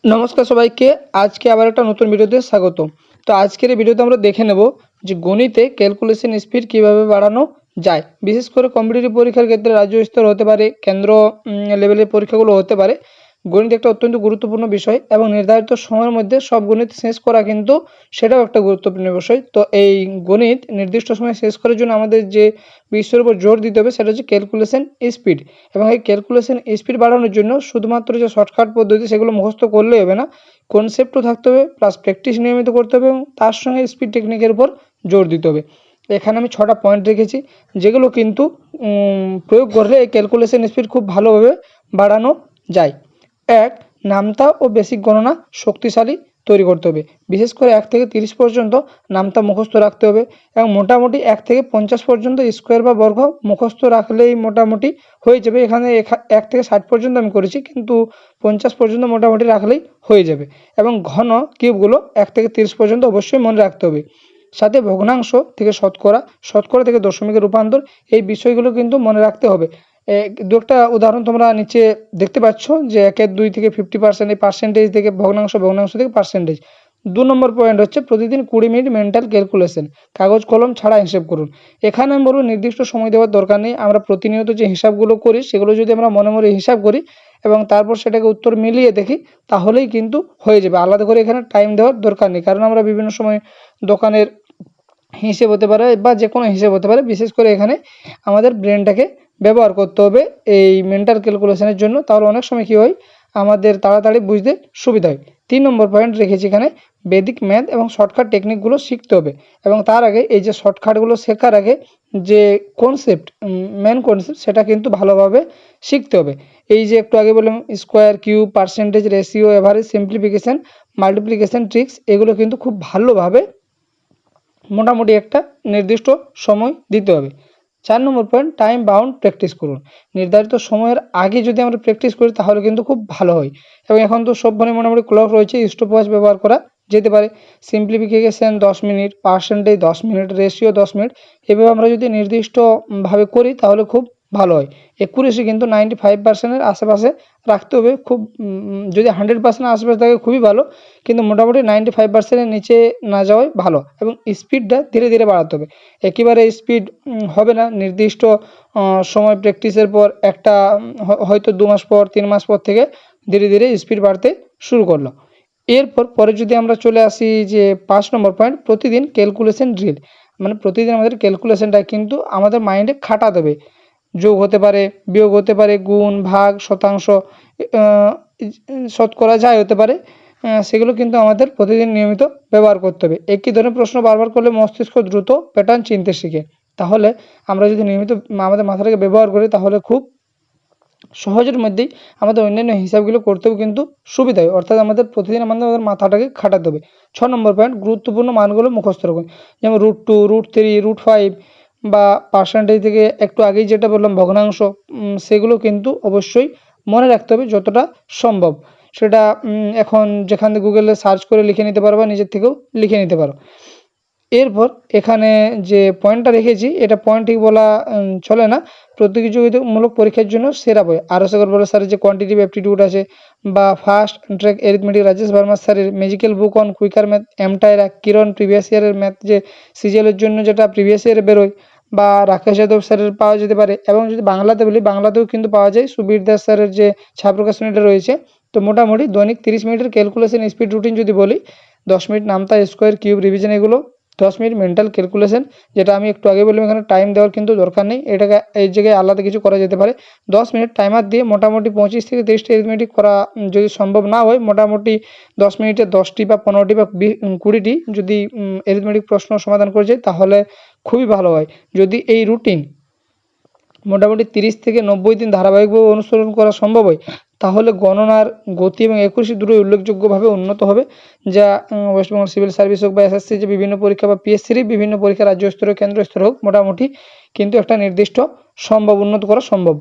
নমস্কার সবাইকে। আজকে আবার একটা নতুন ভিডিওতে স্বাগত। তো আজকের এই ভিডিওতে আমরা দেখে নেব যে গণিতে ক্যালকুলেশন স্পিড কিভাবে বাড়ানো যায়। বিশেষ করে কম্পিটিটিভ পরীক্ষার ক্ষেত্রে রাজ্য স্তর হতে পারে, কেন্দ্র লেভেলের পরীক্ষাগুলো হতে পারে। গণিত একটা অত্যন্ত গুরুত্বপূর্ণ বিষয় এবং নির্ধারিত সময়ের মধ্যে সব গণিত শেষ করা কিন্তু সেটাও একটা গুরুত্বপূর্ণ বিষয়। তো এই গণিত নির্দিষ্ট সময়ে শেষ করার জন্য আমাদের যে বিষয়ের উপর জোর দিতে হবে সেটা হচ্ছে ক্যালকুলেশন স্পিড। এবং এই ক্যালকুলেশন স্পিড বাড়ানোর জন্য শুধুমাত্র যে শর্টকাট পদ্ধতি সেগুলো মুখস্থ করলেই হবে না, কনসেপ্টও থাকতে হবে, প্লাস প্র্যাকটিস নিয়মিত করতে হবে এবং তার সঙ্গে স্পিড টেকনিকের উপর জোর দিতে হবে। এখানে আমি 6টা পয়েন্ট রেখেছি যেগুলো কিন্তু প্রয়োগ করলে এই ক্যালকুলেশন স্পিড খুব ভালোভাবে বাড়ানো যায়। 1. নামতা ও বেসিক গণনা শক্তিশালী তৈরি করতে হবে। বিশেষ করে 1 থেকে 30 পর্যন্ত নামতা মুখস্থ রাখতে হবে এবং মোটামুটি 1 থেকে 50 পর্যন্ত স্কোয়ার বা বর্গ মুখস্থ রাখলেই মোটামুটি হয়ে যাবে। এখানে 1 থেকে 60 পর্যন্ত আমি করেছি, কিন্তু 50 পর্যন্ত মোটামুটি রাখলেই হয়ে যাবে। এবং ঘন কিউবগুলো 1 থেকে 30 পর্যন্ত অবশ্যই মনে রাখতে হবে। সাথে ভগ্নাংশ থেকে শতকরা, শতকরা থেকে দশমিকে রূপান্তর, এই বিষয়গুলো কিন্তু মনে রাখতে হবে। দু একটা উদাহরণ তোমরা নিচে দেখতে পাচ্ছ যে 1 2 থেকে 50%, এই পার্সেন্টেজ থেকে ভগ্নাংশ, ভগ্নাংশ থেকে পার্সেন্টেজ। 2 নম্বর পয়েন্ট হচ্ছে প্রতিদিন 20 মিনিট মেন্টাল ক্যালকুলেশন, কাগজ কলম ছাড়া হিসেব করুন। এখানে আমি বলবো নির্দিষ্ট সময় দেওয়ার দরকার নেই। আমরা প্রতিনিয়ত যে হিসাবগুলো করি সেগুলো যদি আমরা মনে মনে হিসাব করি এবং তারপর সেটাকে উত্তর মিলিয়ে দেখি তাহলেই কিন্তু হয়ে যাবে। আলাদা করে এখানে টাইম দেওয়ার দরকার নেই, কারণ আমরা বিভিন্ন সময় দোকানের হিসেব হতে পারে বা যে কোনো হিসেব হতে পারে। বিশেষ করে এখানে আমাদের ব্রেনটাকে ব্যবহার করতে হবে এই মেন্টাল ক্যালকুলেশনের জন্য, তাহলে অনেক সময় কী হয় আমাদের তাড়াতাড়ি বুঝতে সুবিধা হয়। 3 নম্বর পয়েন্ট রেখেছি এখানে বেদিক ম্যাথ এবং শর্টকাট টেকনিকগুলো শিখতে হবে। এবং তার আগে এই যে শর্টকাটগুলো শেখার আগে যে কনসেপ্ট, মেন কনসেপ্ট, সেটা কিন্তু ভালোভাবে শিখতে হবে। এই যে একটু আগে বললাম square, cube, percentage, ratio, average, simplification, multiplication tricks, এগুলো কিন্তু খুব ভালোভাবে মোটামুটি একটা নির্দিষ্ট সময় দিতে হবে। 4 নম্বর পয়েন্ট টাইম বাউন্ড প্র্যাকটিস করুন। নির্ধারিত সময়ের আগে যদি আমরা প্র্যাকটিস করি তাহলে কিন্তু খুব ভালো হয়। এবং এখন তো সব মোটামুটি ক্লক রয়েছে, স্টপওয়াচ ব্যবহার করা যেতে পারে। Simplification 10 minute, percentage 10 minute, ratio 10 minute, এভাবে আমরা যদি নির্দিষ্টভাবে করি তাহলে খুব ভালো হয়। অ্যাকুরেসি কিন্তু 95%-এর আশেপাশে রাখতে হবে। খুব যদি 100% আশেপাশে থাকে খুবই ভালো, কিন্তু মোটামুটি 95%-এর নিচে না যাওয়াই ভালো। এবং স্পিডটা ধীরে ধীরে বাড়াতে হবে। একেবারে স্পিড হবে না। নির্দিষ্ট সময় প্র্যাকটিসের পর একটা হয়তো 2 মাস পর, 3 মাস পর থেকে ধীরে ধীরে স্পিড বাড়তে শুরু করলো। পরে যদি আমরা চলে আসি যে 5 নম্বর পয়েন্ট প্রতিদিন ক্যালকুলেশন ড্রিল, মানে প্রতিদিন আমাদের ক্যালকুলেশনটা কিন্তু আমাদের মাইন্ডে খাটাতে হবে। যোগ হতে পারে, বিয়োগ হতে পারে, গুণ, ভাগ, শতাংশ, শতকরা, যাই হতে পারে, সেগুলো কিন্তু আমাদের প্রতিদিন নিয়মিত ব্যবহার করতে হবে। একই ধরনের প্রশ্ন বারবার করলে মস্তিষ্ক দ্রুত প্যাটার্ন চিনতে শিখে। তাহলে আমরা যদি নিয়মিত আমাদের মাথাটাকে ব্যবহার করি তাহলে খুব সহজের মধ্যেই আমাদের অন্যান্য হিসাবগুলো করতেও কিন্তু সুবিধা হয়। অর্থাৎ আমাদের প্রতিদিন আমাদের মাথাটাকে খাটাতে হবে। 6 নম্বর পয়েন্ট গুরুত্বপূর্ণ মানগুলো মুখস্থ রাখুন। যেমন √2, √3, √5 বা পার্সেন্টেজ থেকে একটু আগেই যেটা বললাম ভগ্নাংশ, সেগুলো কিন্তু অবশ্যই মনে রাখতে হবে যতটা সম্ভব। সেটা এখন যেখান থেকে গুগলে সার্চ করে লিখে নিতে পারো বা নিজের থেকেও লিখে নিতে পারো। এরপর এখানে যে পয়েন্টটা রেখেছি এটা পয়েন্ট ঠিক বলা চলে না। প্রতিযোগিতামূলক পরীক্ষার জন্য সেরা বই আর.এস. আগরওয়াল স্যারের যে কোয়ান্টিটিভ অ্যাপটিটিউড আছে, বা fast track arithmetic Rajesh Verma স্যারের magical book on quicker math, এমটাইরা, কিরণ প্রিভিয়াস ইয়ারের ম্যাথ যে সিজিএলের জন্য যেটা প্রিভিয়াস ইয়ারে বেরোয়, বা রাকেশ যাদব স্যারের পাওয়া যেতে পারে। এবং যদি বাংলাতে বলি, বাংলাতেও কিন্তু পাওয়া যায় সুবীর দাস স্যারের যে ছায়াপ্রকাশনীটা রয়েছে। তো মোটামুটি দৈনিক 30 মিনিটের ক্যালকুলেশন স্পিড রুটিন যদি বলি, 10 মিনিট নামতা, স্কোয়ার, কিউব রিভিশন, এগুলো 10 মিনিট মেন্টাল ক্যালকুলেশন, যেটা আমি একটু আগে বললাম এখানে টাইম দেওয়ার কিন্তু দরকার নেই, এটাকে এই জায়গায় আলাদা কিছু করা যেতে পারে। 10 মিনিট টাইমার দিয়ে মোটামুটি 25 থেকে 30টা অ্যারিথমেটিক করা যদি সম্ভব না হয়, মোটামুটি 10 মিনিটে 10টি বা 15টি বা 20টি যদি অ্যারিথমেটিক প্রশ্ন সমাধান করে যায় তাহলে খুবই ভালো হয়। যদি এই রুটিন মোটামুটি 30 থেকে 90 দিন ধারাবাহিকভাবে অনুসরণ করা সম্ভব হয় তাহলে গণনার গতি এবং একুরেসি দুটোই উল্লেখযোগ্যভাবে উন্নত হবে, যা ওয়েস্টবেঙ্গল সিভিল সার্ভিস হোক বা এসএসসি যে বিভিন্ন পরীক্ষা বা পিএসসির বিভিন্ন পরীক্ষা রাজ্য স্তরে, কেন্দ্র স্তরে হোক, মোটামুটি কিন্তু একটা নির্দিষ্ট উন্নত করা সম্ভব।